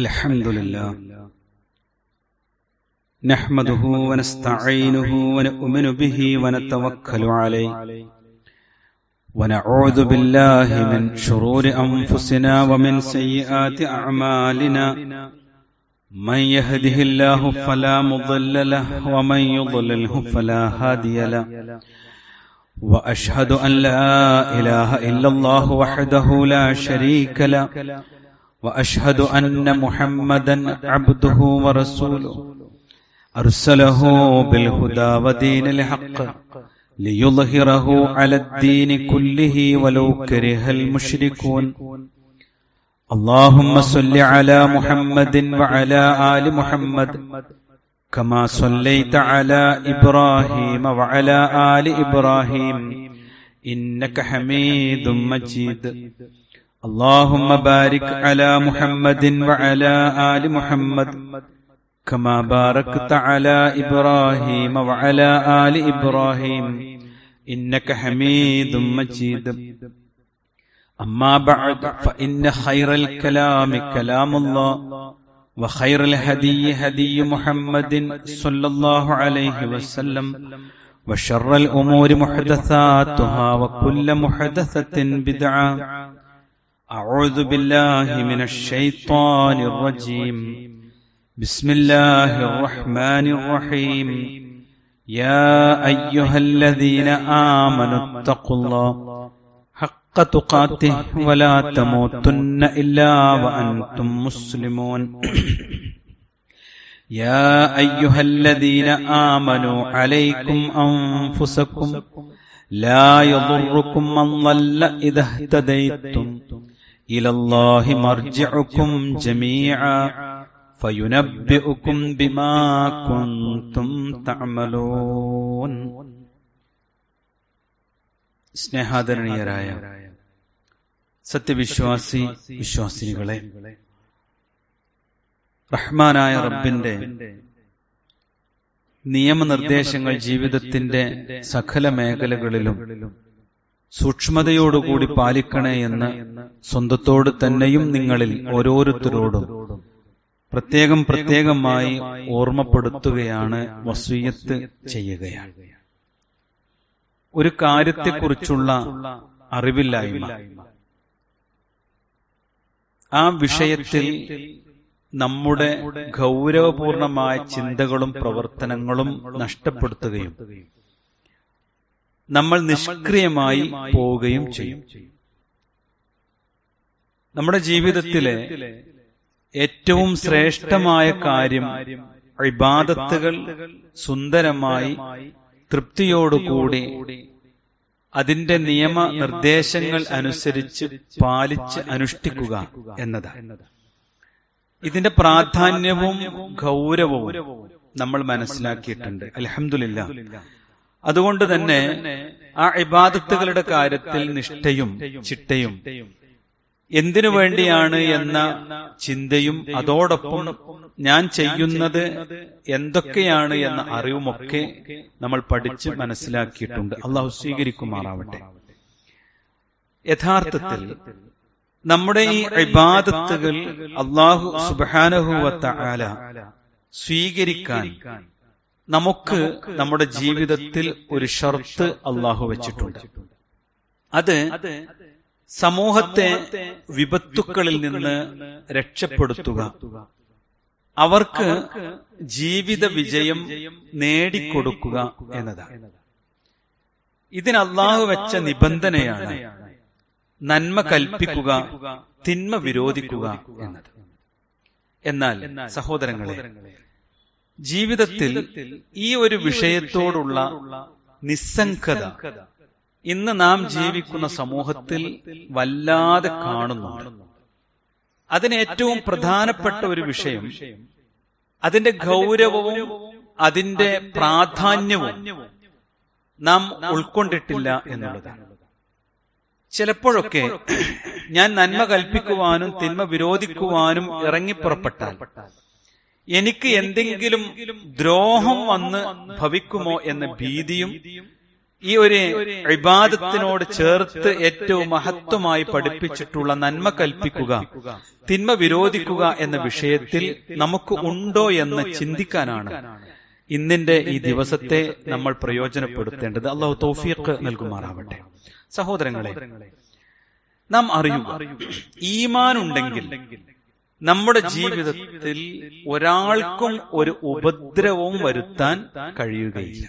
الحمد لله نحمده ونستعينه ونؤمن به ونتوكل عليه ونعوذ بالله من شرور أنفسنا ومن سيئات أعمالنا من يهده الله فلا مضل له ومن يضلله فلا هادي له وأشهد أن لا إله إلا الله وحده لا شريك له وأشهد أن محمدا عبده ورسوله أرسله بالهدى ودين الحق ليظهره على الدين كله ولو كره المشركون اللهم صل على محمد وعلى آل محمد كما صليت على إبراهيم وعلى آل إبراهيم إنك حميد مجيد اللهم بارك على محمد وعلى آل محمد كما باركت على إبراهيم وعلى آل إبراهيم إنك حميد مجيد أما بعد فإن خير الكلام كلام الله وخير الهدي هدي محمد صلى الله عليه وسلم وشر الأمور محدثاتها وكل محدثة بدعة أعوذ بالله من الشيطان الرجيم بسم الله الرحمن الرحيم يا أيها الذين آمنوا اتقوا الله حق تقاته ولا تموتن إلا وأنتم مسلمون يا أيها الذين آمنوا عليكم أنفسكم لا يضركم من ضل إذا اهتديتم إلى الله مرجعكم جميعا فينبئكم بما كنتم تعملون. സ്നേഹാദരണീയരായ സത്യവിശ്വാസി വിശ്വാസിനികളെ, റഹ്മാനായ റബ്ബിന്റെ നിയമനിർദ്ദേശങ്ങൾ ജീവിതത്തിന്റെ സകല മേഖലകളിലും സൂക്ഷ്മതയോടുകൂടി പാലിക്കണേ എന്ന് സ്വന്തത്തോട് തന്നെയും നിങ്ങളിൽ ഓരോരുത്തരോടും പ്രത്യേകമായി ഓർമ്മപ്പെടുത്തുകയാണ്, വസിയ്യത്ത് ചെയ്യുകയാണ്. ഒരു കാര്യത്തെക്കുറിച്ചുള്ള അറിവില്ലായ്മ, ആ വിഷയത്തിൽ നമ്മുടെ ഗൗരവപൂർണമായ ചിന്തകളും പ്രവർത്തനങ്ങളും നഷ്ടപ്പെടുത്തുകയും നമ്മൾ നിഷ്ക്രിയമായി പോവുകയും ചെയ്യും. നമ്മുടെ ജീവിതത്തിലെ ഏറ്റവും ശ്രേഷ്ഠമായ കാര്യം ഇബാദത്തുകൾ സുന്ദരമായി തൃപ്തിയോടുകൂടി അതിന്റെ നിയമനിർദ്ദേശങ്ങൾ അനുസരിച്ച് പാലിച്ച് അനുഷ്ഠിക്കുക എന്നതാണ്. ഇതിന്റെ പ്രാധാന്യവും ഗൗരവവും നമ്മൾ മനസ്സിലാക്കിയിട്ടുണ്ട്, അൽഹംദുലില്ലാഹ്. അതുകൊണ്ട് തന്നെ ആ ഇബാദത്തുകളുടെ കാര്യത്തിൽ നിഷ്ഠയും ചിട്ടയും എന്തിനു വേണ്ടിയാണ് എന്ന ചിന്തയും അതോടൊപ്പം ഞാൻ ചെയ്യുന്നത് എന്തൊക്കെയാണ് എന്ന അറിവുമൊക്കെ നമ്മൾ പഠിച്ച് മനസ്സിലാക്കിയിട്ടുണ്ട്. അള്ളാഹു സ്വീകരിക്കുമാറാവട്ടെ. യഥാർത്ഥത്തിൽ നമ്മുടെ ഈ ഇബാദത്തുകൾ അല്ലാഹു സുബ്ഹാനഹു വ തആല സ്വീകരിക്കാൻ നമുക്ക് നമ്മുടെ ജീവിതത്തിൽ ഒരു ഷർത്ത് അല്ലാഹു വെച്ചിട്ടുണ്ട്. അത് സമൂഹത്തെ വിപത്തുക്കളിൽ നിന്ന് രക്ഷപ്പെടുത്തുക, അവർക്ക് ജീവിത വിജയം നേടിക്കൊടുക്കുക എന്നതാണ്. ഇതിന് അല്ലാഹു വെച്ച നിബന്ധനയാണ് നന്മ കൽപ്പിക്കുക, തിന്മ വിരോധിക്കുക എന്നത്. എന്നാൽ സഹോദരങ്ങളെ, ജീവിതത്തിൽ ഈ ഒരു വിഷയത്തോടുള്ള നിസ്സംഗത ഇന്ന് നാം ജീവിക്കുന്ന സമൂഹത്തിൽ വല്ലാതെ കാണുന്നുണ്ട്. അതിന് ഏറ്റവും പ്രധാനപ്പെട്ട ഒരു വിഷയം അതിന്റെ ഗൗരവവും അതിന്റെ പ്രാധാന്യവും നാം ഉൾക്കൊണ്ടിട്ടില്ല എന്നുള്ളതാണ്. ചിലപ്പോഴൊക്കെ ഞാൻ നന്മ കൽപ്പിക്കുവാനും തിന്മ വിരോധിക്കുവാനും ഇറങ്ങിപ്പുറപ്പെട്ടാൽ എനിക്ക് എന്തെങ്കിലും ദ്രോഹം വന്ന് ഭവിക്കുമോ എന്ന ഭീതിയും ഈ ഒരു ഇബാദത്തിനോട് ചേർത്ത് ഏറ്റവും മഹത്വമായി പഠിപ്പിച്ചിട്ടുള്ള നന്മ കൽപ്പിക്കുക, തിന്മ വിരോധിക്കുക എന്ന വിഷയത്തിൽ നമുക്ക് ഉണ്ടോ എന്ന് ചിന്തിക്കാനാണ് ഇന്നിന്റെ ഈ ദിവസത്തെ നമ്മൾ പ്രയോജനപ്പെടുത്തേണ്ടത്. അല്ലാഹു തൗഫീഖ് നൽകുമാറാവട്ടെ. സഹോദരങ്ങളെ, നാം അറിയുക, ഈമാൻ ഉണ്ടെങ്കിൽ നമ്മുടെ ജീവിതത്തിൽ ഒരാൾക്കും ഒരു ഉപദ്രവവും വരുത്താൻ കഴിയുകയില്ല.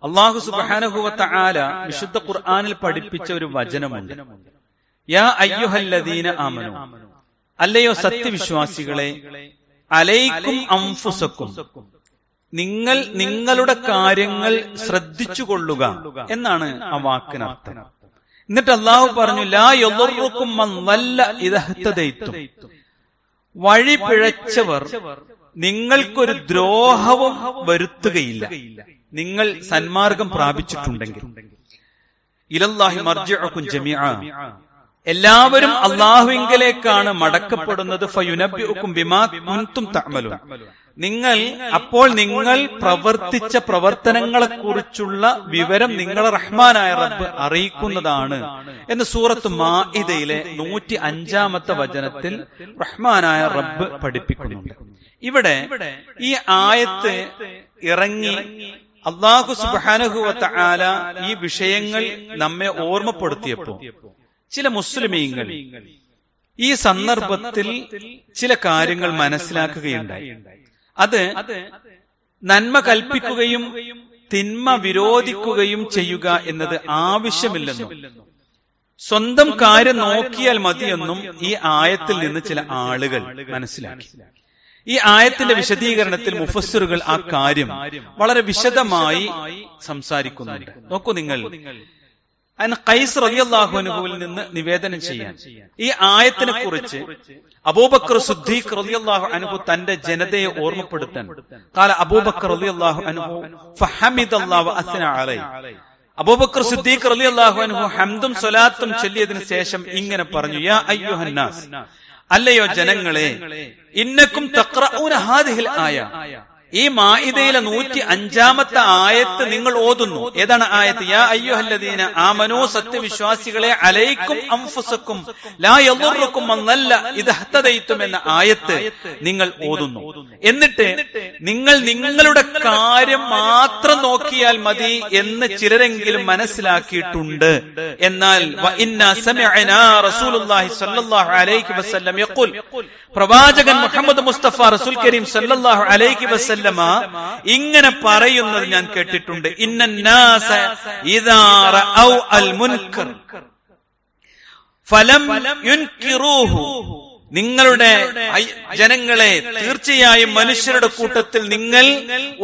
അല്ലാഹു സുബ്ഹാനഹു വ തആല വിശുദ്ധ ഖുർആനിൽ പഠിപ്പിച്ച ഒരു വചനമുണ്ട്. യാ അയ്യുഹല്ലദീന ആമനൂ, അല്ലയോ സത്യവിശ്വാസികളെ, അലൈക്കും അൻഫുസക്കും, നിങ്ങൾ നിങ്ങളുടെ കാര്യങ്ങൾ ശ്രദ്ധിച്ചുകൊള്ളുക എന്നാണ് ആ വാക്കിനർത്ഥം. എന്നിട്ട് അല്ലാഹു പറഞ്ഞു, ലാ യദുറുക്കും മൻ ളല്ല ഇദാ ഹതദൈതും, വഴി പിഴച്ചവർ നിങ്ങൾക്കൊരു ദ്രോഹവും വരുത്തുകയില്ല നിങ്ങൾ സന്മാർഗം പ്രാപിച്ചിട്ടുണ്ടെങ്കിൽ. ഇലല്ലാഹി മർജിഉക്കും ജമീഅ, എല്ലാവരും അല്ലാഹുവിങ്കലേക്കാണ് മടക്കപ്പെടുന്നത്. ഫയുനബ്ബിഉക്കും ബിമാ കുൻതും തഅമലൂൻ, അപ്പോൾ നിങ്ങൾ പ്രവർത്തിച്ച പ്രവർത്തനങ്ങളെക്കുറിച്ചുള്ള വിവരം നിങ്ങളെ റഹ്മാനായ റബ്ബ് അറിയിക്കുന്നതാണ് എന്ന് സൂറത്ത് മാഇദയിലെ 105-ാമത്തെ വചനത്തിൽ റഹ്മാനായ റബ്ബ് പഠിപ്പിക്കുന്നുണ്ട്. ഇവിടെ ഈ ആയത്ത് ഇറങ്ങി അല്ലാഹു സുബ്ഹാനഹു വ തആല ഈ വിഷയങ്ങൾ നമ്മെ ഓർമ്മപ്പെടുത്തിയപ്പോൾ ചില മുസ്ലിമീങ്ങൾ ഈ സന്ദർഭത്തിൽ ചില കാര്യങ്ങൾ മനസ്സിലാക്കുകയുണ്ടായി. അത് നന്മ കൽപ്പിക്കുകയും തിന്മ വിരോധിക്കുകയും ചെയ്യുക എന്നത് ആവശ്യമില്ലെന്നും സ്വന്തം കാര്യം നോക്കിയാൽ മതിയെന്നും ഈ ആയത്തിൽ നിന്ന് ചില ആളുകൾ മനസ്സിലാക്കി. ഈ ആയത്തിന്റെ വിശദീകരണത്തിൽ മുഫസ്സിറുകൾ ആ കാര്യം വളരെ വിശദമായി സംസാരിക്കുന്നുണ്ട്. നോക്കൂ, നിങ്ങൾ ഖൈസ് റളിയല്ലാഹു അൻഹുവിൽ നിന്ന് നിവേദനം ചെയ്യാൻ ഈ ആയത്തിനെ കുറിച്ച് അബൂബക്കർ സിദ്ദീഖ് റളിയല്ലാഹു അൻഹു തന്റെ ജനതയെ ഓർമ്മപ്പെടുത്താൻ ഖാല അബൂബക്കർ റളിയല്ലാഹു അൻഹു ഫഹമിദല്ലാഹു വഅസ്ന അലൈഹി, അബൂബക്കർ സിദ്ദീഖ് റളിയല്ലാഹു അൻഹു ഹംദും സ്വലാത്തും ചൊല്ലിയതിനു ശേഷം ഇങ്ങനെ പറഞ്ഞു, യാ അയ്യുഹന്നാസ്, അല്ലയോ ജനങ്ങളെ, ഇന്നക്കും തഖ്റഊന ഹാദിഹിൽ ആയ, ഈ മാഇദയിലെ 105-ാമത്തെ ആയത്ത് നിങ്ങൾ ഓതുന്നു. ഏതാണ് ആയത്ത്? യാ അയ്യുഹല്ലദീന ആമനൂ, സത്യവിശ്വാസികളെ, അലൈക്കും അൻഫുസക്കും ലാ യദുറുക്കും മൻ ളല്ല ഇദാ ഹതദൈതും എന്ന ആയത്ത് നിങ്ങൾ ഓതുന്നു. എന്നിട്ട് നിങ്ങൾ നിങ്ങളുടെ കാര്യം മാത്രം നോക്കിയാൽ മതി എന്ന് ചിലരെങ്കിലും മനസ്സിലാക്കിയിട്ടുണ്ട്. എന്നാൽ വ ഇന്നാ സമിഅനാ റസൂലുള്ളാഹി സ്വല്ലല്ലാഹു അലൈഹി വസല്ലം യഖൂൽ, പ്രവാചകൻ മുഹമ്മദ് മുസ്തഫ റസൂൽ കരീം സല്ലല്ലാഹു അലൈഹി വസല്ലമ ഇങ്ങനെ പറയുന്നത് ഞാൻ കേട്ടിട്ടുണ്ട്. ഇന്നന്നാസ ഇദാ റഔ അൽ മുൻകർ ഫലം യുൻകിറൂഹു, നിങ്ങളുടെ ജനങ്ങളെ, തീർച്ചയായും മനുഷ്യരുടെ കൂട്ടത്തിൽ നിങ്ങൾ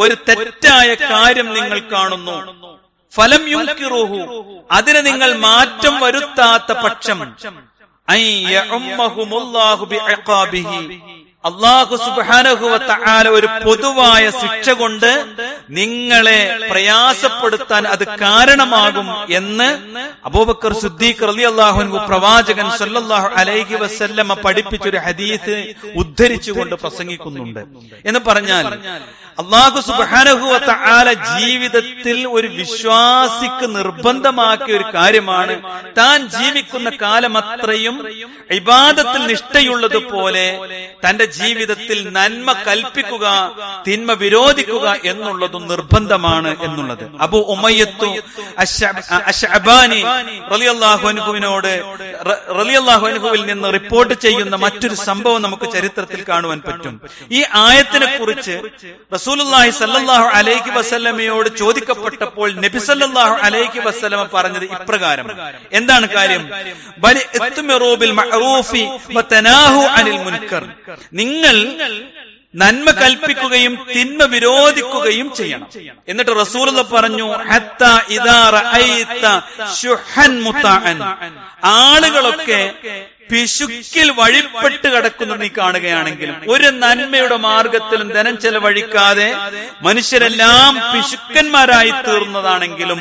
ഒരു തെറ്റായ കാര്യം നിങ്ങൾ കാണുന്നു. ഫലം യുൻകിറൂഹു, അതിനെ നിങ്ങൾ മാറ്റം വരുത്താത്ത പക്ഷം അല്ലാഹു സുബ്ഹാനഹു വ തആല ഒരു പൊതുവായ ശിക്ഷ കൊണ്ട് നിങ്ങളെ പ്രയാസപ്പെടുത്താൻ അത് കാരണമാകും എന്ന് അബൂബക്കർ സിദ്ദീഖ് റളിയല്ലാഹു അൻഹു പ്രവാചകൻ സല്ലല്ലാഹു അലൈഹി വസല്ലമ പഠിപ്പിച്ചൊരു ഹദീസ് ഉദ്ധരിച്ചുകൊണ്ട് പ്രസംഗിക്കുന്നുണ്ട്. എന്ന് പറഞ്ഞാൽ അല്ലാഹു സുബ്ഹാനഹു വ തആല ജീവിതത്തിൽ ഒരു വിശ്വാസിക്ക് നിർബന്ധമാക്കിയ ഒരു കാര്യമാണ് താൻ ജീവിക്കുന്ന കാലമത്രയും ഇബാദത്തിൽ നിഷ്ഠയുള്ളതുപോലെ തന്റെ ജീവിതത്തിൽ നന്മ കൽപ്പിക്കുക, തിന്മ വിരോധിക്കുക എന്നുള്ളതും നിർബന്ധമാണ് എന്നുള്ളത് അബൂ ഉമയ്യത്തു അശ്അബാനി റളിയല്ലാഹു അൻഹുവിൽ നിന്ന് റിപ്പോർട്ട് ചെയ്യുന്ന മറ്റൊരു സംഭവം നമുക്ക് ചരിത്രത്തിൽ കാണുവാൻ പറ്റും. ഈ ആയത്തിനെ കുറിച്ച് റസൂലുള്ളാഹി സ്വല്ലല്ലാഹു അലൈഹി വസല്ലമയോട് ചോദിക്കപ്പെട്ടപ്പോൾ നബി സല്ലല്ലാഹു അലൈഹി വസല്ലമ പറഞ്ഞത് ഇപ്രകാരം. എന്താണ് കാര്യം? ബൽ ഇത്മിറൂ ബിൽ മഅറൂഫി വതനാഹു അനിൽ മുൻകർ, നിങ്ങൾ നന്മ കൽപ്പിക്കുകയും തിന്മ വിരോധിക്കുകയും ചെയ്യണം. എന്നിട്ട് റസൂലുള്ളാഹി പറഞ്ഞു, ഹത്താ ഇദാ റഅയ്ത ശുഹൻ മുതഅൻ, ആളുകളൊക്കെ പിശുക്കിൽ വഴിപ്പെട്ട് കിടക്കുന്നത് നീ കാണുകയാണെങ്കിലും, ഒരു നന്മയുടെ മാർഗത്തിലും ധനം ചെലവഴിക്കാതെ മനുഷ്യരെല്ലാം പിശുക്കന്മാരായി തീർന്നതാണെങ്കിലും,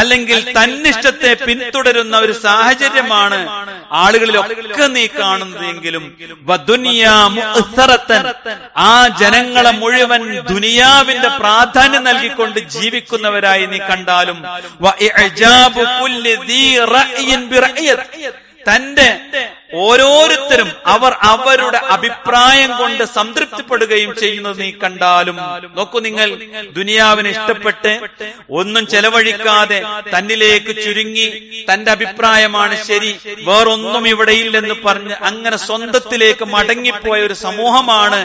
അല്ലെങ്കിൽ തന്നിഷ്ടത്തെ പിന്തുടരുന്ന ഒരു സാഹചര്യമാണ് ആളുകളിലൊക്കെ നീ കാണുന്നതെങ്കിലും, ആ ജനങ്ങളെ മുഴുവൻ ദുനിയാവിന്റെ പ്രാധാന്യം നൽകിക്കൊണ്ട് ജീവിക്കുന്നവരായി നീ കണ്ടാലും, തന്റെ ഓരോരുത്തരും അവർ അവരുടെ അഭിപ്രായം കൊണ്ട് സംതൃപ്തിപ്പെടുകയും ചെയ്യുന്നത് നീ കണ്ടാലും, നോക്കൂ നിങ്ങൾ, ദുനിയാവിനെ ഇഷ്ടപ്പെട്ട് ഒന്നും ചെലവഴിക്കാതെ തന്നിലേക്ക് ചുരുങ്ങി തന്റെ അഭിപ്രായമാണ് ശരി, വേറൊന്നും ഇവിടെയില്ലെന്ന് പറഞ്ഞ് അങ്ങനെ സ്വന്തത്തിലേക്ക് മടങ്ങിപ്പോയ ഒരു സമൂഹമാണ്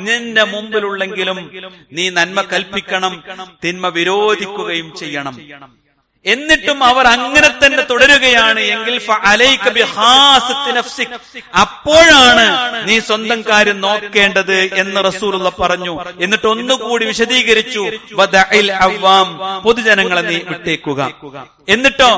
നിന്റെ മുമ്പിലുള്ളെങ്കിലും നീ നന്മ കൽപ്പിക്കണം, തിന്മ വിരോധിക്കുകയും ചെയ്യണം. എന്നിട്ടും അവർ അങ്ങനെ തന്നെ തുടരുകയാണ് എങ്കിൽ അപ്പോഴാണ് നീ സ്വന്തം കാര്യം നോക്കേണ്ടത് എന്ന് റസൂലുള്ളാഹി പറഞ്ഞു. എന്നിട്ട് ഒന്നുകൂടി വിശദീകരിച്ചു, പൊതുജനങ്ങളെ നീ വിട്ടേക്കുക. എന്നിട്ടോ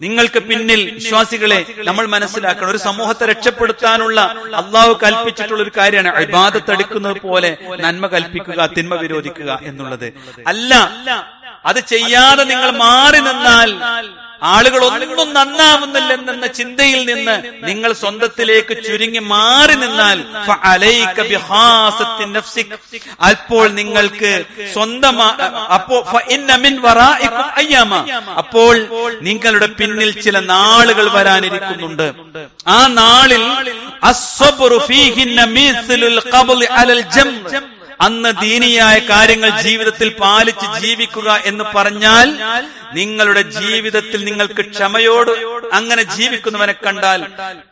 നിങ്ങൾക്ക് പിന്നിൽ വിശ്വാസികളെ നമ്മൾ മനസ്സിലാക്കണം, ഒരു സമൂഹത്തെ രക്ഷപ്പെടുത്താനുള്ള അള്ളാഹു കൽപ്പിച്ചിട്ടുള്ള ഒരു കാര്യമാണ് ഇബാദത്ത് എടുക്കുന്നത് പോലെ നന്മ കൽപ്പിക്കുക, തിന്മ വിരോധിക്കുക എന്നുള്ളത്. അല്ല, അത് ചെയ്യാതെ നിങ്ങൾ മാറി നിന്നാൽ ആളുകൾ ഒന്നും നന്നാവുന്നില്ലെന്ന ചിന്തയിൽ നിന്ന് നിങ്ങൾ സ്വന്തത്തിലേക്ക് ചുരുങ്ങി മാറി നിന്നാൽ അപ്പോൾ നിങ്ങൾക്ക് അപ്പോൾ നിങ്ങളുടെ പിന്നിൽ ചില നാളുകൾ വരാനിരിക്കുന്നുണ്ട്. ആ നാളിൽ അന്ന് ദീനിയായ കാര്യങ്ങൾ ജീവിതത്തിൽ പാലിച്ച് ജീവിക്കുക എന്ന് പറഞ്ഞാൽ നിങ്ങളുടെ ജീവിതത്തിൽ നിങ്ങൾക്ക് ക്ഷമയോട് അങ്ങനെ ജീവിക്കുന്നവനെ കണ്ടാൽ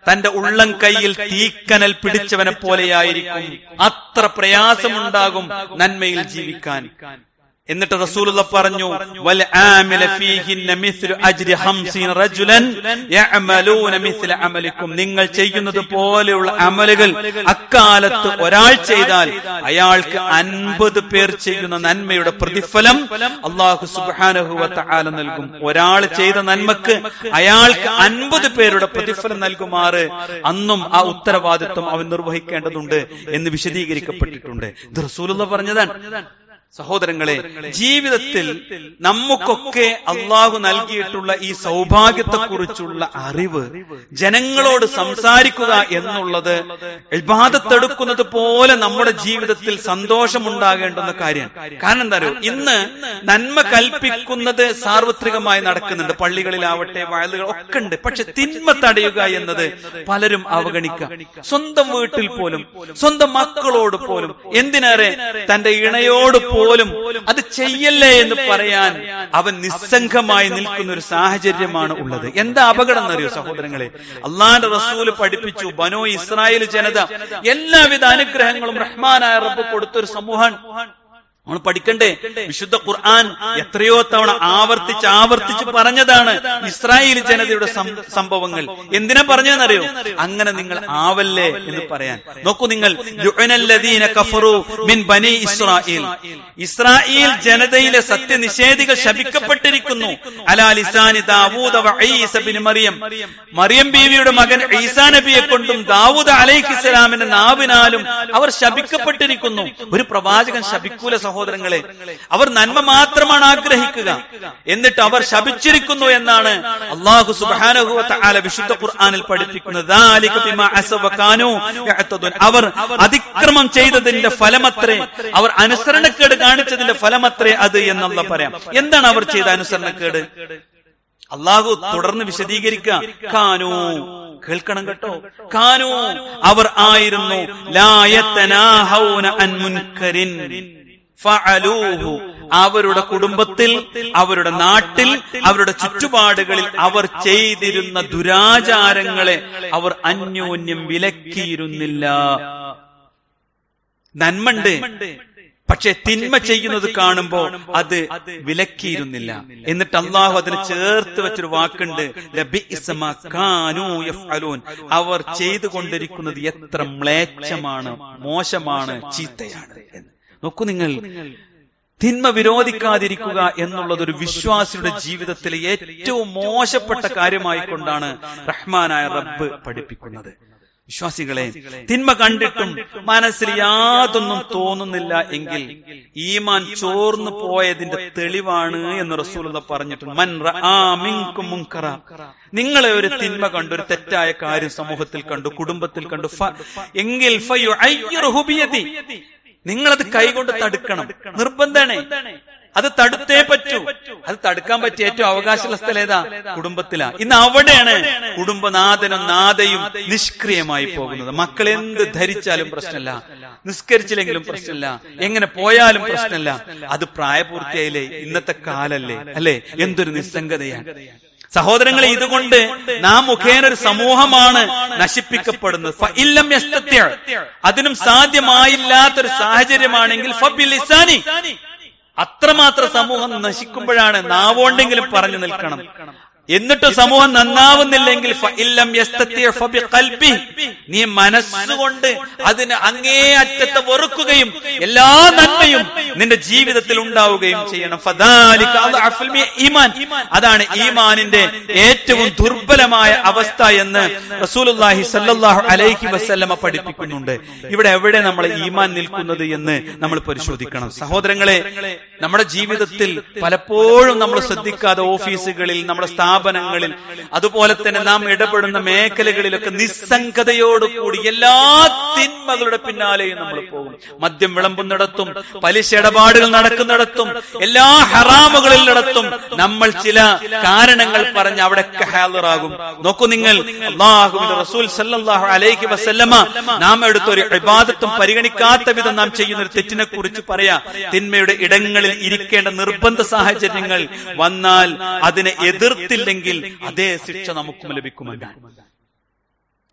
തന്റെ ഉള്ളം കൈയിൽ തീക്കനൽ പിടിച്ചവനെ പോലെയായിരിക്കും. അത്ര പ്രയാസമുണ്ടാകും നന്മയിൽ ജീവിക്കാൻ. എന്നിട്ട് റസൂലുള്ളാഹി പറഞ്ഞു, വൽ ആമില ഫീഹിന്ന മിസ്ലു അജ്രി 50 റജുലൻ യഅമലൂന മിസ്ല അമലിക്കും. നിങ്ങൾ ചെയ്യുന്നത് പോലെയുള്ള അമലുകൾ അക്കാലത്ത് ഒരാൾ ചെയ്താൽ അയാൾക്ക് 50 പേർ ചെയ്യുന്ന നന്മയുടെ പ്രതിഫലം അല്ലാഹു സുബ്ഹാനഹു വ തആല നൽകും. ഒരാൾ ചെയ്ത നന്മക്ക് അയാൾക്ക് 50 പേരുടെ പ്രതിഫലം നൽകുമാറ് അന്നും ആ ഉത്തരവാദിത്വം അവൻ നിർവഹിക്കേണ്ടതുണ്ട് എന്ന് വിശദീകരിക്കപ്പെട്ടിട്ടുണ്ട്. ഇത് റസൂലുള്ളാഹി പറഞ്ഞതാണ്. സഹോദരങ്ങളെ, ജീവിതത്തിൽ നമുക്കൊക്കെ അള്ളാഹു നൽകിയിട്ടുള്ള ഈ സൗഭാഗ്യത്തെക്കുറിച്ചുള്ള അറിവ് ജനങ്ങളോട് സംസാരിക്കുക എന്നുള്ളത് ഇബാദത്തെടുക്കുന്നത് പോലെ നമ്മുടെ ജീവിതത്തിൽ സന്തോഷമുണ്ടാകേണ്ടുന്ന കാര്യമാണ്. കാരണം എന്താ അറിയോ, ഇന്ന് നന്മ കൽപ്പിക്കുന്നത് സാർവത്രികമായി നടക്കുന്നുണ്ട്, പള്ളികളിലാവട്ടെ വയലുകൾ ഒക്കെ ഉണ്ട്. പക്ഷെ തിന്മ തടയുക എന്നത് പലരും അവഗണിക്കുക. സ്വന്തം വീട്ടിൽ പോലും, സ്വന്തം മക്കളോട് പോലും, എന്തിനേറെ തന്റെ ഇണയോട് പോലും അത് ചെയ്യല്ലേ എന്ന് പറയാൻ അവൻ നിസ്സംഗമായി നിൽക്കുന്ന ഒരു സാഹചര്യമാണ് ഉള്ളത്. എന്താ അപകടം എന്നറിയോ സഹോദരങ്ങളെ? അള്ളാന്റെ റസൂല് പഠിപ്പിച്ചു, ബനൂ ഇസ്രായേൽ ജനത എല്ലാവിധ അനുഗ്രഹങ്ങളും റഹ്മാനായ റബ്ബ് കൊടുത്തൊരു സമൂഹം. നമ്മൾ പഠിക്കണ്ടേ? വിശുദ്ധ ഖുർആൻ എത്രയോ തവണ ആവർത്തിച്ച് പറഞ്ഞതാണ് ഇസ്രായേൽ ജനതയുടെ സംഭവങ്ങൾ. എന്തിനാ പറഞ്ഞതെന്നറിയോ? അങ്ങനെ നിങ്ങൾ ആവല്ലേ എന്ന് പറയാൻ. നോക്കൂ നിങ്ങൾ, ലുഅനല്ലദീന കഫറു മിൻ ബനി ഇസ്രായേൽ, ഇസ്രായേൽ ജനതയിലെ സത്യനിഷേധികൾ ശപിക്കപ്പെട്ടിരിക്കുന്നു. അലാ ലിസാനി ദാവൂദ വ ഈസ ബിൻ മറിയം, മറിയം ബീവിയുടെ മകൻ ഈസാ നബിയെ കൊണ്ടും ദാവൂദ് അലൈഹിസ്സലാമിന്റെ നാവിനാലും അവർ ശപിക്കപ്പെട്ടിരിക്കുന്നു. ഒരു പ്രവാചകൻ ശപിക്കൂല സഹോദരങ്ങളെ. അവർ നന്മ മാത്രമാണ് ആഗ്രഹിക്കുക, എന്നിട്ട് അവർ ശപിച്ചിരിക്കുന്നു എന്നാണ് അല്ലാഹു സുബ്ഹാനഹു വ തആല വിശുദ്ധ ഖുർആനിൽ പഠിപ്പിക്കുന്നത്. ദാലിക ബിമാ അസവ കാനൂ യഅതദുൻ, അവർ അതിക്രമം ചെയ്തതിന്റെ ഫലമത്രേ, അവർ അനുസരണക്കേട് കാണിച്ചതിന്റെ ഫലമത്രേ അത് എന്നല്ല പറയാം. എന്താണ് അവർ ചെയ്ത അനുസരണക്കേട്? അല്ലാഹു തുടർന്ന് വിശദീകരിക്കുക. കാനൂ, കേൾക്കണം കേട്ടോ, കാനൂ, അവർ ആയിരുന്നു, ലാ യതനാഹൗന അൻ മുൻകരിൻ ഫഅലൂഹു, അവരുടെ കുടുംബത്തിൽ, അവരുടെ നാട്ടിൽ, അവരുടെ ചുറ്റുപാടുകളിൽ അവർ ചെയ്തിരുന്ന ദുരാചാരങ്ങളെ അവർ അന്യോന്യം വിലക്കിയിരുന്നില്ല. നന്മണ്ട്, പക്ഷെ തിന്മ ചെയ്യുന്നത് കാണുമ്പോ അത് വിലക്കിയിരുന്നില്ല. എന്നിട്ട് അള്ളാഹു അതിന് ചേർത്ത് വെച്ചൊരു വാക്കുണ്ട്, അവർ ചെയ്തുകൊണ്ടിരിക്കുന്നത് എത്ര മ്ലേച്ഛമാണ്, മോശമാണ്, ചീത്തയാണ് എന്ന്. നോക്കൂ നിങ്ങൾ, തിന്മ വിരോധിക്കാതിരിക്കുക എന്നുള്ളത് ഒരു വിശ്വാസിയുടെ ജീവിതത്തിലെ ഏറ്റവും മോശപ്പെട്ട കാര്യമായിക്കൊണ്ടാണ് റഹ്മാനായ റബ്ബ് പഠിപ്പിക്കുന്നത്. വിശ്വാസികളെ, തിന്മ കണ്ടിട്ടും മനസ്സിൽ യാതൊന്നും തോന്നുന്നില്ല എങ്കിൽ ഈമാൻ ചോർന്നു പോയതിന്റെ തെളിവാണ് എന്ന് റസൂലുള്ളാഹി പറഞ്ഞിട്ടുണ്ട്. മൻ റആ മിൻകും മുൻകറ, നിങ്ങളെ ഒരു തിന്മ കണ്ടു, ഒരു തെറ്റായ കാര്യം സമൂഹത്തിൽ കണ്ടു, കുടുംബത്തിൽ കണ്ടു, എങ്കിൽ ഫയുഅയ്യിറുഹു ബിയദി, നിങ്ങളത് കൈകൊണ്ട് തടുക്കണം, നിർബന്ധമാണ്. അത് തടുത്തേ പറ്റൂ. അത് തടുക്കാൻ പറ്റിയ ഏറ്റവും അവകാശമുള്ള സ്ഥലം ഏതാ? കുടുംബത്തിലാ. ഇന്ന് അവിടെയാണ് കുടുംബനാഥനും നാഥയും നിഷ്ക്രിയമായി പോകുന്നത്. മക്കൾ എന്ത് ധരിച്ചാലും പ്രശ്നമില്ല, നിസ്കരിച്ചില്ലെങ്കിലും പ്രശ്നമില്ല, എങ്ങനെ പോയാലും പ്രശ്നമില്ല. അത് പ്രായപൂർത്തിയായില്ലേ, ഇന്നത്തെ കാലല്ലേ, അല്ലെ? എന്തൊരു നിസ്സംഗതയാണ് സഹോദരങ്ങളെ. ഇതുകൊണ്ട് നാം മുഖേന ഒരു സമൂഹമാണ് നശിപ്പിക്കപ്പെടുന്നത്. അതിനും സാധ്യമായില്ലാത്തൊരു സാഹചര്യമാണെങ്കിൽ ഫബിലിസാനി, അത്രമാത്രം സമൂഹം നശിക്കുമ്പോഴാണ് നാവോണ്ടെങ്കിലും പറഞ്ഞു നിൽക്കണം. എന്നിട്ട് സമൂഹം നന്നാവുന്നില്ലെങ്കിൽ നീ മനസ്സുകൊണ്ട് അതിന് അങ്ങേയറ്റത്തെ വെറുക്കുകയും എല്ലാ നന്മയും നിന്റെ ജീവിതത്തിൽ ഉണ്ടാവുകയും ചെയ്യണം. അതാണ് ഈമാനിന്റെ ഏറ്റവും ദുർബലമായ അവസ്ഥ എന്ന് റസൂലുള്ളാഹി സ്വല്ലല്ലാഹു അലൈഹി വസല്ലമ പഠിപ്പിക്കുന്നുണ്ട്. ഇവിടെ എവിടെ നമ്മൾ ഈമാൻ നിൽക്കുന്നത് എന്ന് നമ്മൾ പരിശോധിക്കണം. സഹോദരങ്ങളെ, നമ്മുടെ ജീവിതത്തിൽ പലപ്പോഴും നമ്മൾ ശ്രദ്ധിക്കാതെ ഓഫീസുകളിൽ, നമ്മുടെ സ്ഥാപനങ്ങളിൽ, അതുപോലെ തന്നെ നാം ഇടപെടുന്ന മേഖലകളിലൊക്കെ നിസ്സംഗതയോടുകൂടി എല്ലാ തിന്മകളുടെ പിന്നാലെയും നമ്മൾ പോകും. മദ്യം വിളമ്പുന്നിടത്തും, പലിശ ഇടപാടുകൾ നടക്കുന്നിടത്തും, എല്ലാ ഹറാമുകളിലിടത്തും നമ്മൾ ചില കാരണങ്ങൾ പറഞ്ഞ് അവിടെയൊക്കെ ഹാളിറാകും. നോക്കൂ നിങ്ങൾ, അല്ലാഹുവിന്റെ റസൂൽ സല്ലല്ലാഹു അലൈഹി വസല്ലമ നാം എടുത്തൊരു ഇബാദത്തും പരിഗണിക്കാത്ത വിധം നാം ചെയ്യുന്ന ഒരു തെറ്റിനെ കുറിച്ച് പറയാ. തിന്മയുടെ ഇടങ്ങളിൽ ഇരിക്കേണ്ട നിർബന്ധ സാഹചര്യങ്ങൾ വന്നാൽ അതിനെ എതിർത്തില്ലെങ്കിൽ അതേ ശിക്ഷ നമുക്കും ലഭിക്കുമെന്നാണ്.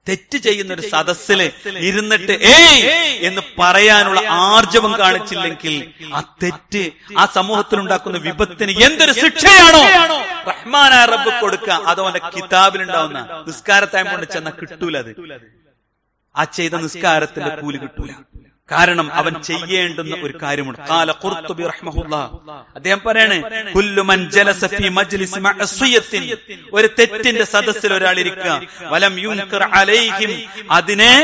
തെറ്റ് ചെയ്യുന്ന ഒരു സദസ്സില് ഇരുന്നിട്ട് ഏയ് എന്ന് പറയാനുള്ള ആർജവം കാണിച്ചില്ലെങ്കിൽ ആ തെറ്റ് ആ സമൂഹത്തിൽ ഉണ്ടാക്കുന്ന വിപത്തിന് എന്തൊരു ശിക്ഷയാണോ റഹ്മാനായ റബ്ബ് കൊടുക്കുക, അത് അവന്റെ കിതാബിലുണ്ടാവുന്ന നിസ്കാരത്തായം കൊണ്ട് ചെന്ന കിട്ടൂല. അത് ആ ചെയ്ത നിസ്കാരത്തിന്റെ കൂലി കിട്ടൂല. കാരണം അവൻ ചെയ്യേണ്ടുന്ന ഒരു കാര്യമുണ്ട്. ഖാല ഖുർത്തുബി റഹ്മഹുല്ലാഹ്, അദ്ദേഹം പറയാണ്, കുല്ലു മൻ ജലസ ഫീ മജ്ലിസ് മഅസിയത്തിൻ, ഒരു തെറ്റിന്റെ സദസ്സിൽ ഒരാൾ ഇരിക്കുക, വലം യുൻകർ അലൈഹിം, അതിനെ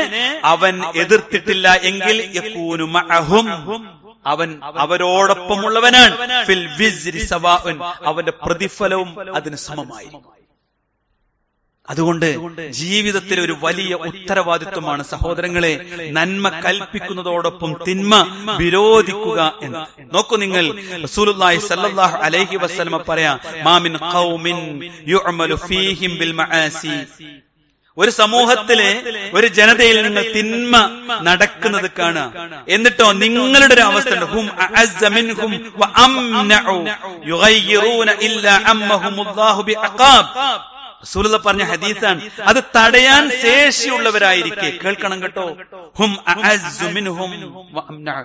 അവൻ എതിർത്തിട്ടില്ല എങ്കിൽ യകൂനു മഅഹും, അവൻ അവരോടൊപ്പമുള്ളവനാണ്. ഫിൽ വിസ്രി സവാഉൻ, അവന്റെ പ്രതിഫലവും അതിന് സമമായി. അതുകൊണ്ട് ജീവിതത്തിലെ ഒരു വലിയ ഉത്തരവാദിത്വമാണ് സഹോദരങ്ങളെ നന്മ കൽപ്പിക്കുന്നതോടൊപ്പം തിന്മ വിരോധിക്കുക എന്ന്. നോക്കൂ നിങ്ങൾ, റസൂലുള്ളാഹി സ്വല്ലല്ലാഹു അലൈഹി വസല്ലമ പറയാ, മാ മിൻ ഖൗമിൻ യുഅമലു ഫീഹിം ബിൽ മആസി, ഒരു സമൂഹത്തിലെ ഒരു ജനതയിൽ നിങ്ങൾ തിന്മ നടക്കുന്നത് കാണുക, എന്നിട്ടോ നിങ്ങളുടെ ഒരു അവസ്ഥ ഉണ്ട്, ഹും അഅസ്സ മിൻഹും വ അംനഉ യുഗയ്യിറൂന ഇല്ലാ അമ്മഹുമുല്ലാഹു ബിഅഖാബ്. റസൂലുള്ളാഹി പറഞ്ഞ ഹദീസാണ്. അത് തടയാൻ ശേഷിയുള്ളവരായിരിക്കെ, കേൾക്കണം കേട്ടോ, ഹും അഅസ്സു മിൻഹും വ അംനഉ,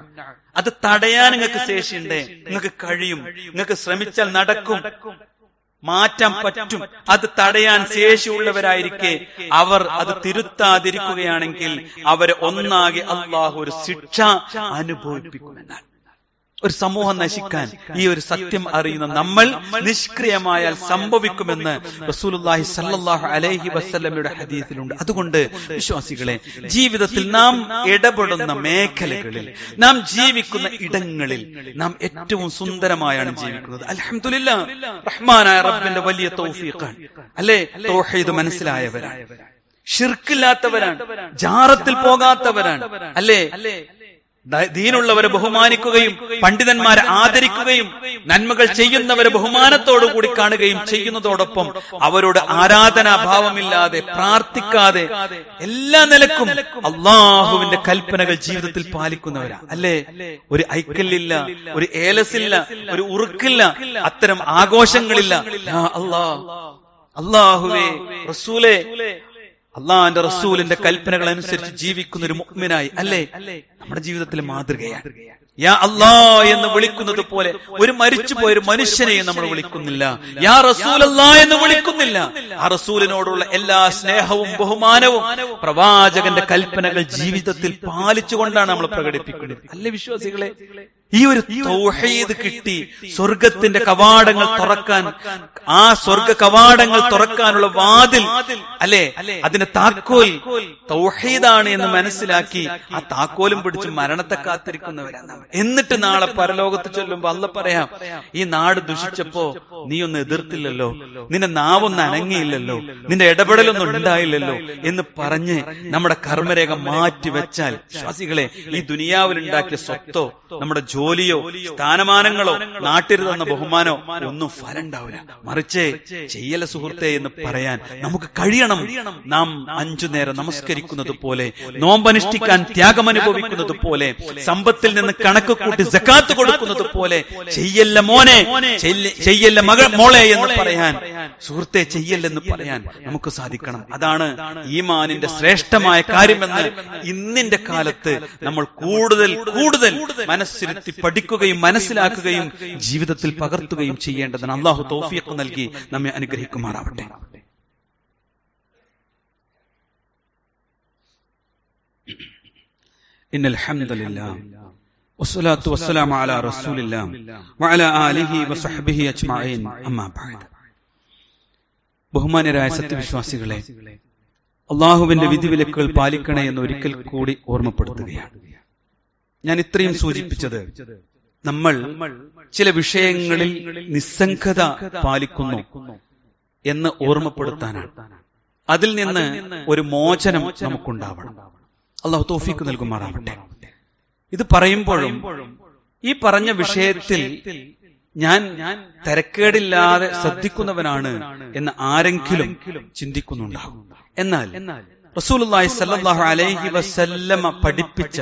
അത് തടയാൻ നിങ്ങൾക്ക് ശേഷിയുണ്ട്, നിങ്ങൾക്ക് കഴിയും, നിങ്ങൾക്ക് ശ്രമിച്ചാൽ നടക്കും, മാറ്റാൻ പറ്റും. അത് തടയാൻ ശേഷിയുള്ളവരായിരിക്കെ അവർ അത് തിരുത്താതിരിക്കുകയാണെങ്കിൽ അവരെ ഒന്നാകെ അല്ലാഹു ഒരു ശിക്ഷ അനുഭവിപ്പിക്കുമെന്നാണ്. ഒരു സമൂഹം നശിക്കാൻ ഈ ഒരു സത്യം അറിയുന്ന നമ്മൾ നിഷ്ക്രിയമായാൽ സംഭവിക്കുമെന്ന് റസൂലുള്ളാഹി സ്വല്ലല്ലാഹു അലൈഹി വസല്ലമയുടെ ഹദീസിലുണ്ട്. അതുകൊണ്ട് വിശ്വാസികളെ, ജീവിതത്തിൽ നാം ഇടപെടുന്ന മേഖലകളിൽ, നാം ജീവിക്കുന്ന ഇടങ്ങളിൽ നാം ഏറ്റവും സുന്ദരമായാണ് ജീവിക്കുന്നത്. അൽഹംദുലില്ലാഹ്, റഹ്മാനായ റബ്ബിന്റെ വലിയ തൗഫീഖാണ്, അല്ലേ? തൗഹീദ് മനസ്സിലായവരാണ്, ശിർക്കില്ലാത്തവരാണ്, ജാറത്തിൽ പോകാത്തവരാണ്, അല്ലേ? ദീനുള്ളവരെ ബഹുമാനിക്കുകയും പണ്ഡിതന്മാരെ ആദരിക്കുകയും നന്മകൾ ചെയ്യുന്നവരെ ബഹുമാനത്തോടുകൂടി കാണുകയും ചെയ്യുന്നതോടൊപ്പം അവരോട് ആരാധനാഭാവമില്ലാതെ പ്രാർത്ഥിക്കാതെ എല്ലാ നിലക്കും അള്ളാഹുവിന്റെ കൽപ്പനകൾ ജീവിതത്തിൽ പാലിക്കുന്നവരാ, അല്ലേ? ഒരു ഐക്കല്ലില്ല, ഒരു ഏലസില്ല, ഒരു ഉറുക്കില്ല, അത്തരം ആഘോഷങ്ങളില്ല. അല്ലാഹുവേ, റസൂലേ, അള്ളാന്റെ റസൂലിന്റെ കൽപ്പനകൾ അനുസരിച്ച് ജീവിക്കുന്ന ഒരു മുഅ്മിനായി, അല്ലേ, നമ്മുടെ ജീവിതത്തിലെ മാതൃകയാണ്. യാ അല്ലാ എന്ന് വിളിക്കുന്നത് പോലെ ഒരു മരിച്ചുപോയ ഒരു മനുഷ്യനെയും നമ്മൾ വിളിക്കുന്നില്ല. യാ റസൂലല്ലാ എന്ന് വിളിക്കുന്നില്ല. ആ റസൂലിനോടുള്ള എല്ലാ സ്നേഹവും ബഹുമാനവും പ്രവാചകന്റെ കൽപ്പനകൾ ജീവിതത്തിൽ പാലിച്ചുകൊണ്ടാണ് നമ്മൾ പ്രകടിപ്പിക്കുന്നത്, അല്ലേ വിശ്വാസികളെ? ഈ ഒരു തൗഹീദ് കിട്ടി സ്വർഗത്തിന്റെ കവാടങ്ങൾ തുറക്കാൻ, ആ സ്വർഗ കവാടങ്ങൾ തുറക്കാനുള്ള വാതിൽ അല്ലെ, അതിന്റെ താക്കോൽ തൗഹീദാണ് എന്ന് മനസ്സിലാക്കി ആ താക്കോലും പിടിച്ച് മരണത്തെ കാത്തിരിക്കുന്നവരാണ്. എന്നിട്ട് നാളെ പരലോകത്ത് ചൊല്ലുമ്പോ അള്ളാഹ് പറയാം, ഈ നാട് ദുഷിച്ചപ്പോ നീ ഒന്ന് എതിർത്തില്ലല്ലോ, നിന്റെ നാവൊന്നും അനങ്ങിയില്ലല്ലോ, നിന്റെ ഇടപെടലൊന്നും ഉണ്ടായില്ലല്ലോ എന്ന് പറഞ്ഞ് നമ്മുടെ കർമ്മരേഖ മാറ്റി വെച്ചാൽ വിശ്വാസികളെ, ഈ ദുനിയാവിൽ ഉണ്ടാക്കിയ സ്വത്തോ നമ്മുടെ ജോലിയോ സ്ഥാനമാനങ്ങളോ നാട്ടിൽ തന്ന ബഹുമാനോ ഒന്നും ഫലം ഉണ്ടാവില്ല. മറിച്ച് ചെയ്യല സുഹൃത്തെ എന്ന് പറയാൻ നമുക്ക് കഴിയണം. നാം 5 നേരം നമസ്കരിക്കുന്നത് പോലെ, നോമ്പനുഷ്ഠിക്കാൻ ത്യാഗമനുഭവിക്കുന്നത് പോലെ, സമ്പത്തിൽ നിന്ന് കണക്ക് കൂട്ടി സക്കാത്ത് കൊടുക്കുന്നത് പോലെ ചെയ്യല്ല മോനെ, ചെയ്യല്ല മോളെ എന്ന് പറയാൻ, സുഹൃത്തെ ചെയ്യല്ലെന്ന് പറയാൻ നമുക്ക് സാധിക്കണം. അതാണ് ഈമാനിന്റെ ശ്രേഷ്ഠമായ കാര്യമെന്ന് ഇന്നിന്റെ കാലത്ത് നമ്മൾ കൂടുതൽ മനസ്സിരുത്തി പഠിക്കുകയും മനസ്സിലാക്കുകയും ജീവിതത്തിൽ പകർത്തുകയും ചെയ്യേണ്ടതാണ്. അള്ളാഹു തൗഫീഖ് നൽകി നമ്മെ അനുഗ്രഹിക്കുമാറാവട്ടെ. ഇന്നൽ ഹംദുലില്ലാഹ് വസ്സലാത്തു വസ്സലാമു അലാ റസൂലില്ലാഹ് വഅലാ ആലിഹി വസഹ്ബിഹി അജ്മഈൻ. അമ്മാ ബഅദ്. ബഹുമാന്യരായ സത്യവിശ്വാസികളെ, അള്ളാഹുവിന്റെ വിധിവിലക്കുകൾ പാലിക്കണേ എന്ന് ഒരിക്കൽ കൂടി ഓർമ്മപ്പെടുത്തുകയാണ്. ഞാൻ ഇത്രയും സൂചിപ്പിച്ചത് നമ്മൾ ചില വിഷയങ്ങളിൽ നിസ്സംഗത പാലിക്കുന്നു എന്ന് ഓർമ്മപ്പെടുത്താനാണ്. അതിൽ നിന്ന് ഒരു മോചനം നമുക്കുണ്ടാവണം. അള്ളാഹു തൗഫീഖ് നൽകുമാറാവട്ടെ. ഇത് പറയുമ്പോഴും ഈ പറഞ്ഞ വിഷയത്തിൽ ഞാൻ തരക്കേടില്ലാതെ ശ്രദ്ധിക്കുന്നവനാണ് എന്ന് ആരെങ്കിലും ചിന്തിക്കുന്നുണ്ടാകും. എന്നാൽ റസൂലുള്ളാഹി സ്വല്ലല്ലാഹു അലൈഹി വസല്ലമ പഠിപ്പിച്ച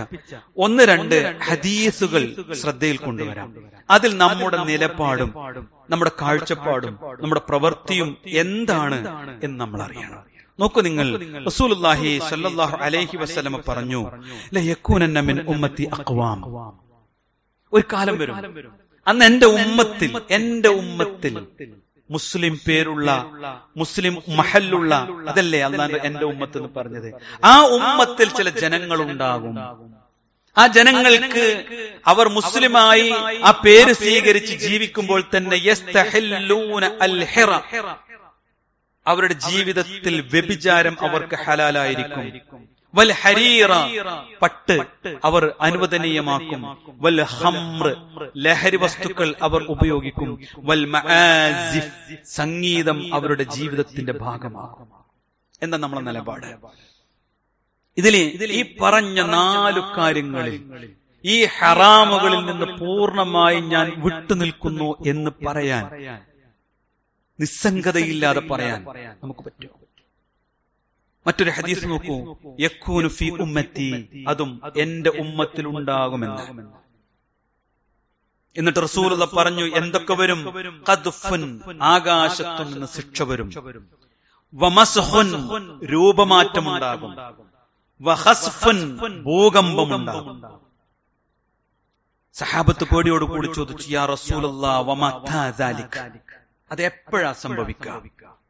1-2 ഹദീസുകൾ ശ്രദ്ധയിൽ കൊണ്ടുവരാം. അതിൽ നമ്മുടെ നിലപാടും നമ്മുടെ കാഴ്ചപ്പാടും നമ്മുടെ പ്രവൃത്തിയും എന്താണ് എന്ന് നമ്മൾ അറിയണം. നോക്കൂ നിങ്ങൾ, റസൂലുള്ളാഹി സ്വല്ലല്ലാഹു അലൈഹി വസല്ലമ പറഞ്ഞു, ലയകൂനന്ന മിൻ ഉമ്മത്തി അഖ്വാം. ഒരു കാലം വരും, അന്ന് എന്റെ ഉമ്മത്തിൽ മുസ്ലിം പേരുള്ള, മുസ്ലിം മഹല്ലുള്ള, അതല്ലേ അല്ലാണ്ട് എന്റെ ഉമ്മത്ത് എന്ന് പറഞ്ഞത്, ആ ഉമ്മത്തിൽ ചില ജനങ്ങൾ ഉണ്ടാകും. ആ ജനങ്ങൾക്ക് അവർ മുസ്ലിമായി ആ പേര് സ്വീകരിച്ച് ജീവിക്കുമ്പോൾ തന്നെ യസ്തഹില്ലൂന അൽ ഹിറ, അവരുടെ ജീവിതത്തിൽ വ്യഭിചാരം അവർക്ക് ഹലാലായിരിക്കും. വൽ ഹരീറ, പട്ട് അവർ അനുവദനീയമാക്കും. വൽ ഖംർ, ലഹരി വസ്തുക്കൾ അവർ ഉപയോഗിക്കും. വൽ മആസിഫ്, സംഗീതം അവരുടെ ജീവിതത്തിന്റെ ഭാഗമാകും. എന്താ നമ്മളെ നിലപാട്? ഇതിൽ ഈ പറഞ്ഞ 4 കാര്യങ്ങളിൽ ഈ ഹറാമുകളിൽ നിന്ന് പൂർണ്ണമായി ഞാൻ വിട്ടുനിൽക്കുന്നു എന്ന് പറയാൻ, നിസ്സംഗതയില്ലാതെ പറയാൻ നമുക്ക് പറ്റുമോ? മറ്റൊരു ഹദീസ് നോക്കൂ, യകൂനു ഫീ ഉമ്മത്തി, അതും എന്റെ ഉമ്മത്തിൽ ഉണ്ടാകുമെന്ന്. എന്നിട്ട് റസൂലുള്ളാഹി പറഞ്ഞു എന്തൊക്കെ വരും? ഖദ്ഫുൻ, ആകാശത്തു നിന്ന് ശിക്ഷ വരും. വമസ്ഹുൻ, രൂപമാറ്റമുണ്ടാകും. വഖസ്ഫുൻ, ഭൂകമ്പമുണ്ടാകും. സഹാബത്ത് പേടിയോട് കൂടി ചോദിച്ചു, യാ റസൂലല്ലാഹ് വമതാ ദാലിക, അത് എപ്പോഴാ സംഭവിക്കുക?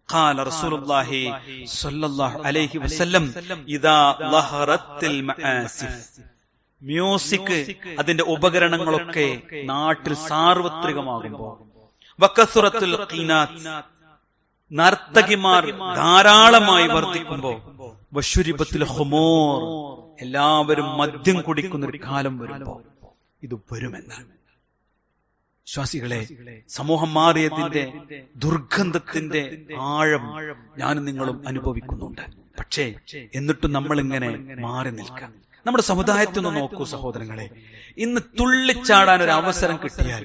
ഖാല റസൂലുള്ളാഹി സ്വല്ലല്ലാഹു അലൈഹി വസല്ലം, ഇദാ ലഹറത്തിൽ മആസിഫ്, മ്യൂസിക്, അതിന്റെ ഉപകരണങ്ങളൊക്കെ നാട്ടിൽ സാർവത്രികമാകുമ്പോൾ, വകസുറത്തുൽ ഖീനാത്ത്, നർത്തകിമാർ ധാരാളമായി വർദ്ധിക്കുമ്പോ, വശുരിബത്തുൽ ഖുമൂർ, എല്ലാവരും മദ്യം കുടിക്കുന്ന ഒരു കാലം വരുമ്പോ ഇത് വരുമെന്നാണ്. വിശ്വാസികളെ, സമൂഹം മാറിയതിന്റെ ദുർഗന്ധത്തിന്റെ ആഴം ഞാനും നിങ്ങളും അനുഭവിക്കുന്നുണ്ട്. പക്ഷേ എന്നിട്ടും നമ്മൾ ഇങ്ങനെ മാറി നിൽക്കാം. നമ്മുടെ സമുദായത്തിൽ നിന്ന് നോക്കൂ സഹോദരങ്ങളെ, ഇന്ന് തുള്ളിച്ചാടാൻ ഒരു അവസരം കിട്ടിയാൽ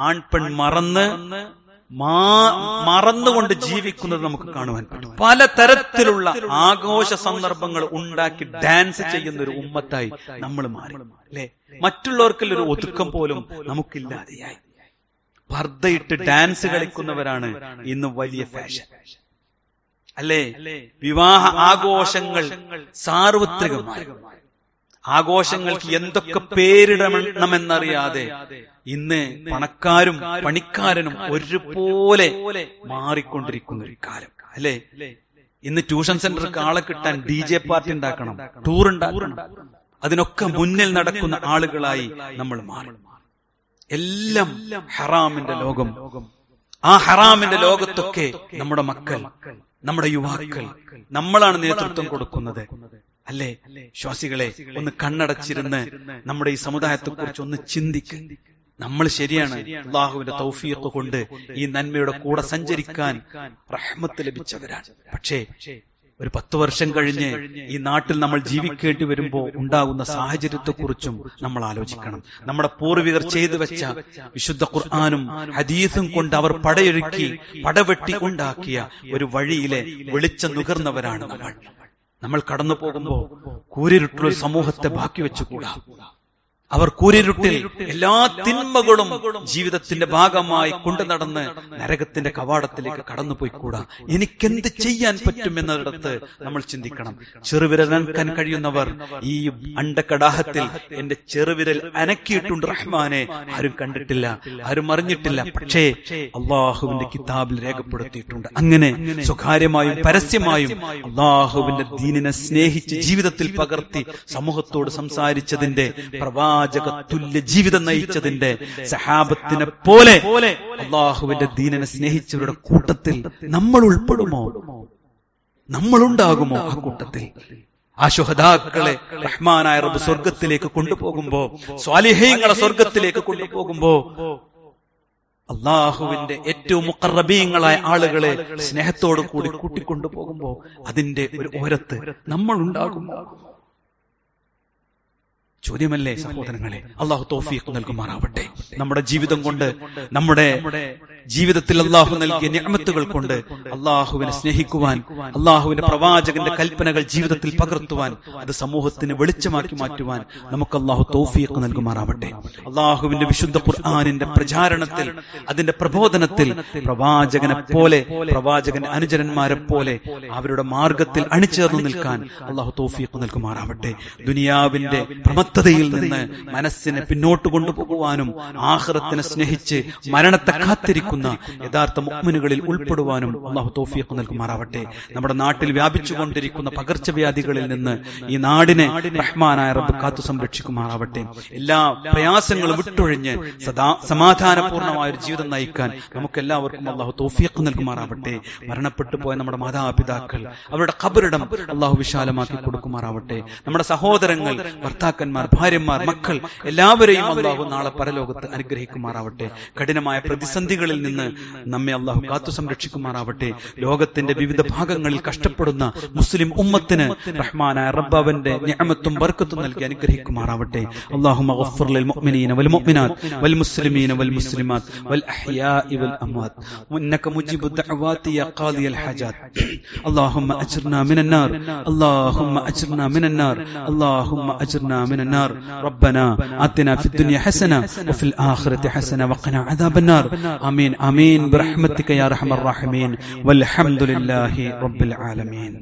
ആൺപെൺ മറന്നുകൊണ്ട് ജീവിക്കുന്നത് നമുക്ക് കാണുവാൻ പറ്റും. പലതരത്തിലുള്ള ആഘോഷ സന്ദർഭങ്ങൾ ഉണ്ടാക്കി ഡാൻസ് ചെയ്യുന്ന ഒരു ഉമ്മത്തായി നമ്മൾ മാറി അല്ലെ. മറ്റുള്ളവർക്കുള്ളൊരു ഒതുക്കം പോലും നമുക്കില്ലാതെയായി. പർദ്ദയിട്ട് ഡാൻസ് കളിക്കുന്നവരാണ് ഇന്ന് വലിയ ഫാഷൻ അല്ലേ. വിവാഹ ആഘോഷങ്ങൾ സാർവത്രികമായി, ആഘോഷങ്ങൾക്ക് എന്തൊക്കെ പേരിടണമെന്നറിയാതെ ഇന്ന് പണക്കാരും പണിക്കാരനും ഒരുപോലെ മാറിക്കൊണ്ടിരിക്കുന്ന ഒരു കാലം അല്ലേ. ഇന്ന് ട്യൂഷൻ സെന്റർക്ക് ആളെ കിട്ടാൻ DJ പാർട്ടി ഉണ്ടാക്കണം, ടൂർ ഉണ്ടാക്കണം. അതിനൊക്കെ മുന്നിൽ നടക്കുന്ന ആളുകളായി നമ്മൾ മാറി. എല്ലാം ഹറാമിന്റെ ലോകം. ആ ഹറാമിന്റെ ലോകത്തൊക്കെ നമ്മുടെ മക്കൾ, നമ്മുടെ യുവാക്കൾ, നമ്മളാണ് നേതൃത്വം കൊടുക്കുന്നത്. അല്ലേ വിശ്വാസികളെ, ഒന്ന് കണ്ണടച്ചിരുന്ന് നമ്മുടെ ഈ സമുദായത്തെ കുറിച്ച് ഒന്ന് ചിന്തിക്കുക. നമ്മൾ ശരിയാണ്, അള്ളാഹുവിന്റെ തൗഫീഖ് കൊണ്ട് ഈ നന്മയുടെ കൂടെ സഞ്ചരിക്കാൻ റഹ്മത്ത് ലഭിച്ചവരാണ്. പക്ഷേ ഒരു 10 വർഷം കഴിഞ്ഞ് ഈ നാട്ടിൽ നമ്മൾ ജീവിക്കേണ്ടി വരുമ്പോൾ ഉണ്ടാകുന്ന സാഹചര്യത്തെക്കുറിച്ചും നമ്മൾ ആലോചിക്കണം. നമ്മുടെ പൂർവികർ ചെയ്തു വെച്ച വിശുദ്ധ ഖുർആനും ഹദീസും കൊണ്ട് അവർ പടയൊരുക്കി പടവെട്ടി ഉണ്ടാക്കിയ ഒരു വഴിയിലെ വെളിച്ചം നുകർന്നവരാണ് നമ്മൾ കടന്നു പോകുമ്പോൾ കൂരിരുട്ടുള്ള സമൂഹത്തെ ബാക്കി വെച്ചുകൂടാ. അവർ കൂരിരുട്ടിൽ എല്ലാ തിന്മകളും ജീവിതത്തിന്റെ ഭാഗമായി കൊണ്ടു നടന്ന് നരകത്തിന്റെ കവാടത്തിലേക്ക് കടന്നുപോയിക്കൂടാ. എനിക്കെന്ത് ചെയ്യാൻ പറ്റുമെന്നിടത്ത് നമ്മൾ ചിന്തിക്കണം. ചെറുവിരൽ അനക്കാൻ കഴിയുന്നവർ ഈ അണ്ടക്കടാഹത്തിൽ എന്റെ ചെറുവിരൽ അനക്കിയിട്ടുണ്ട് റഹ്മാനെ, ആരും കണ്ടിട്ടില്ല, ആരും അറിഞ്ഞിട്ടില്ല. പക്ഷേ അള്ളാഹുവിന്റെ കിതാബിൽ രേഖപ്പെടുത്തിയിട്ടുണ്ട്. അങ്ങനെ സ്വകാര്യമായും പരസ്യമായും അള്ളാഹുവിന്റെ ദീനിനെ സ്നേഹിച്ച് ജീവിതത്തിൽ പകർത്തി സമൂഹത്തോട് സംസാരിച്ചതിന്റെ തുല്യ ജീവിതം നയിച്ചതിന്റെ സഹാബത്തിനെ പോലെ അള്ളാഹുവിന്റെ ദീനിനെ സ്നേഹിച്ചവരുടെ കൂട്ടത്തിൽ നമ്മൾ ഉൾപ്പെടുമോ? നമ്മളുണ്ടാകുമോ ആ കൂട്ടത്തിൽ? ആ ശുഹദാക്കളെ റഹ്മാനായ റബ്ബ് സ്വർഗത്തിലേക്ക് കൊണ്ടുപോകുമ്പോ, സ്വാലിഹീങ്ങളെ സ്വർഗത്തിലേക്ക് കൊണ്ടുപോകുമ്പോ, അള്ളാഹുവിന്റെ ഏറ്റവും മുഖറബീങ്ങളായ ആളുകളെ സ്നേഹത്തോടു കൂടി കൂട്ടിക്കൊണ്ടുപോകുമ്പോ അതിന്റെ ഒരു ഓരത്ത് നമ്മൾ ഉണ്ടാകുമോ? ചോദ്യമല്ലേ സഹോദരങ്ങളെ? അള്ളാഹു തൗഫീഖ് നൽകുമാറാവട്ടെ. നമ്മുടെ ജീവിതം കൊണ്ട്, നമ്മുടെ ജീവിതത്തിൽ അള്ളാഹു നൽകിയ നിഅമത്തുകൾ കൊണ്ട് അള്ളാഹുവിനെ സ്നേഹിക്കുവാൻ, അള്ളാഹുവിന്റെ പ്രവാചകന്റെ കൽപ്പനകൾ ജീവിതത്തിൽ പകർത്തുവാൻ, അത് സമൂഹത്തിന് വെളിച്ചമാക്കി മാറ്റുവാൻ നമുക്ക് അള്ളാഹു തൗഫീഖ് നൽകുമാറാവട്ടെ. അള്ളാഹുവിന്റെ വിശുദ്ധ ഖുർആനിന്റെ പ്രചാരണത്തിൽ, അതിന്റെ പ്രബോധനത്തിൽ പ്രവാചകനെ പോലെ, പ്രവാചകന്റെ അനുചരന്മാരെ പോലെ അവരുടെ മാർഗത്തിൽ അണിചേർന്നു നിൽക്കാൻ അള്ളാഹു തൗഫീഖ് നൽകുമാറാവട്ടെ. ദുനിയാവിന്റെ പ്രമത്തതയിൽ നിന്ന് മനസ്സിനെ പിന്നോട്ട് കൊണ്ടുപോകുവാനും ആഖിറത്തിനെ സ്നേഹിച്ച് മരണത്തെ കാത്തിരിക്കുന്ന യഥാർത്ഥ മുഅ്മിനുകളിൽ ഉൾപ്പെടുവാനും അല്ലാഹു തൗഫീഖ് നൽകുമാറാവട്ടെ. നമ്മുടെ നാട്ടിൽ വ്യാപിച്ചുകൊണ്ടിരിക്കുന്ന പകർച്ചവ്യാധികളിൽ നിന്ന് ഈ നാടിനെ റഹ്മാനായ റബ്ബ് കാത്തു സംരക്ഷിക്കുമാറാവട്ടെ. എല്ലാ പ്രയാസങ്ങളും വിട്ടൊഴിഞ്ഞ് സമാധാനപൂർണമായ ഒരു ജീവിതം നയിക്കാൻ നമുക്കെല്ലാവർക്കും അല്ലാഹു തൗഫീഖ് നൽകുമാറാവട്ടെ. മരണപ്പെട്ടു പോയ നമ്മുടെ മാതാപിതാക്കൾ, അവരുടെ ഖബറിടം അല്ലാഹു വിശാലമാക്കി കൊടുക്കുമാറാവട്ടെ. നമ്മുടെ സഹോദരങ്ങൾ, ഭർത്താക്കന്മാർ, ഭാര്യമാർ, മക്കൾ എല്ലാവരെയും അല്ലാഹു നാളെ പരലോകത്ത് അനുഗ്രഹിക്കുമാറാവട്ടെ. കഠിനമായ പ്രതിസന്ധികളിൽ നിന്ന് നമ്മെ അല്ലാഹു കാത്തു സംരക്ഷിക്കുമാറാവട്ടെ. ലോകത്തിന്റെ വിവിധ ഭാഗങ്ങളിൽ കഷ്ടപ്പെടുന്ന മുസ്ലിം ഉമ്മത്തിന് റഹ്മാനായ റബ്ബ് അവന്റെ നിഅമത്തും ബർക്കത്തും നൽകി അനുഗ്രഹിക്കുമാറാവട്ടെ. അല്ലാഹുമ്മ ഗഫിർ ലിൽ മുഅ്മിനീന വൽ മുഅ്മിനാത്ത് വൽ മുസ്ലിമീന വൽ മുസ്ലിമാത്ത് വൽ അഹ്യാഇ വൽ അംവാത് ഇന്നക മുജീബു ദഅവാതി യാ ഖാദിയൽ ഹജാത്ത്. അല്ലാഹുമ്മ അജ്ർനാ മിനൻ നാർ, അല്ലാഹുമ്മ അജ്ർനാ മിനൻ നാർ, അല്ലാഹുമ്മ അജ്ർനാ മിനൻ النار. ربنا آتنا في الدنيا حسنة وفي الآخرة حسنة وقنا عذاب النار. آمين آمين برحمتك يا أرحم الراحمين والحمد لله رب العالمين.